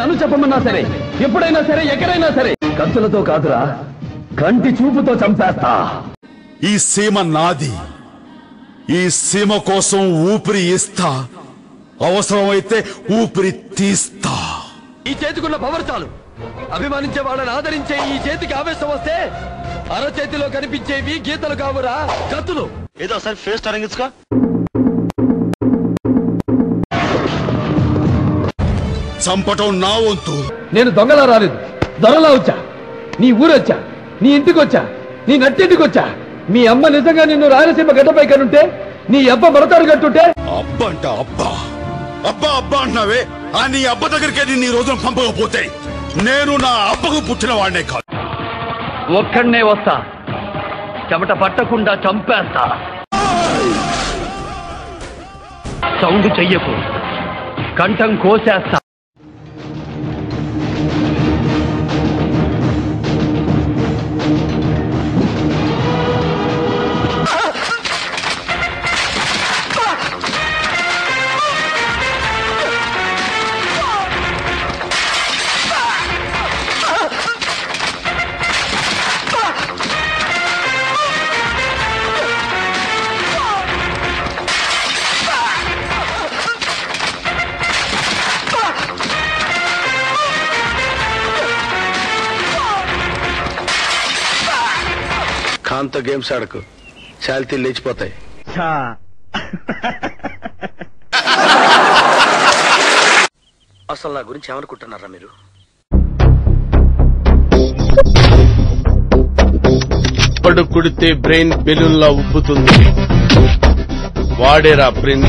నన్ను చెప్పమన్నా సరే, ఎప్పుడైనా సరే, ఎక్కడైనా సరే, కత్తులతో కాదురా, కంటి చూపుతో చంపేస్తా. ఈ సీమ నాది. ఈ సీమ కోసం ఊపిరి ఇస్తా, అవసరమైతే ఊపిరి తీస్తా. ఈ చేతికున్న పవర్ చాలు. అభిమానించే వాళ్ళని ఆదరించే ఈ చేతికి ఆవేశం వస్తే అరచేతిలో కనిపించేవి గీతలు కావురా, కత్తులు. ఏదో సార్ ఫేస్ టరింగ్స్గా చంపటం నా వంతు. నేను దొంగలా రాలేదు, దొరలా వచ్చా. నీ ఊరొచ్చా, నీ ఇంటికి వచ్చా, నీ నట్టింటికి వచ్చా. మీ అమ్మ నిజంగా నిన్ను రాయలసీమ గడ్డపై కనుంటే, నీ అబ్బ మరతాడు కట్టుంటే. అబ్బ అంట అబ్బా, అబ్బా అబ్బా అంటున్నావే. ఆ నీ అబ్బ దగ్గరికి నీ రోజున పంపకపోతే నేను నా అబ్బకు పుట్టిన వాడినే కాదు. ఒక్కడనే వస్తా, చెమట పట్టకుండా చంపేస్తా. సౌండ్ చెయ్యకు, కంఠం కోసేస్తా. ఖాన్తో గేమ్స్ ఆడకు, శాలితీలు లేచిపోతాయి. అసలు నా గురించి ఏమనుకుంటున్నారా మీరు? పడు కుడితే బ్రెయిన్ బెలూన్లా ఉబ్బుతుంది, వాడేరా బ్రెయిన్.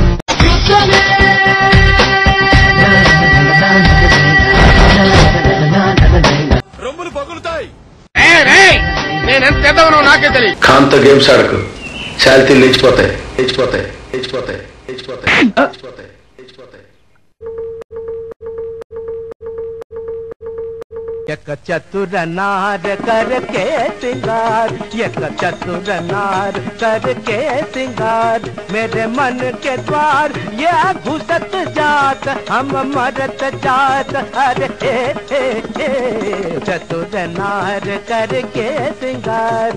రొమ్ములు పగులుతాయి. నేనెంత పెద్దవనో నాకే తెలియదు. ఖాన్తో గేమ్స్ ఆడకు, శాలితీలు లేచిపోతాయి, లేచిపోతాయి, లేచిపోతాయి, లేచిపోతాయి, లేచిపోతాయి, లేచిపోతాయి. एक चतुर नार करके सिंगार, एक चतुर नार करके सिंगार, मेरे मन के द्वार ये घुसत जात, हम मरत जात, अरे चतुर नार करके सिंगार.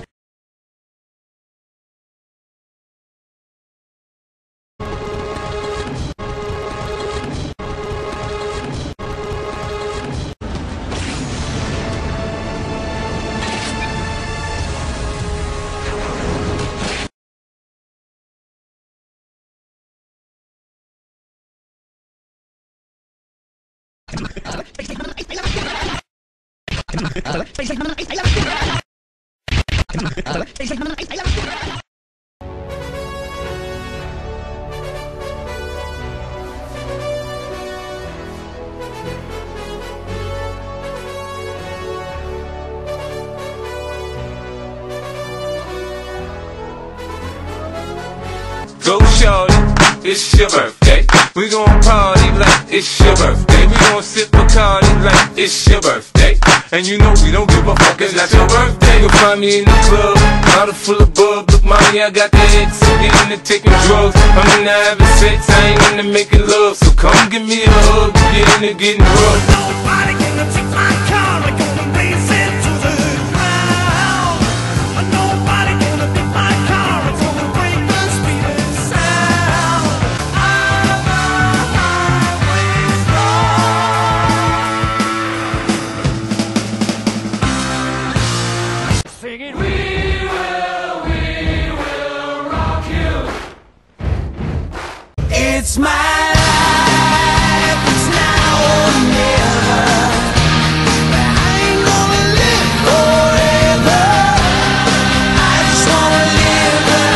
Go shorty, it's your birthday. We gon' party like it's your birthday. We gon' sip Bacardi like it's your birthday. And you know we don't give a fuck, it's not your birthday. You'll find me in the club, bottle full of bub. Look mommy, I got the X, get into taking drugs. I'm into having sex, I ain't into making love. So come give me a hug, get into getting rough. Nobody gonna take my car, I'm gonna raise it to the ground. Nobody gonna take my car, it's gonna break the speed of sound. I'm always wrong. Singing, we will rock you. It's my life, it's now or never. I ain't gonna live forever. I just wanna live when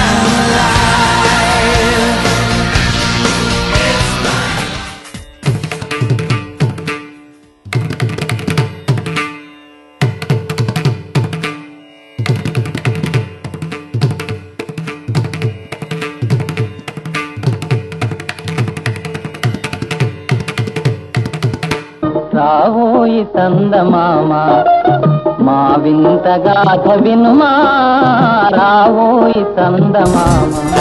I'm alive. It's my రావోయి చందమామ మా వింత గాథ వినుమా, రావోయి చందమామ.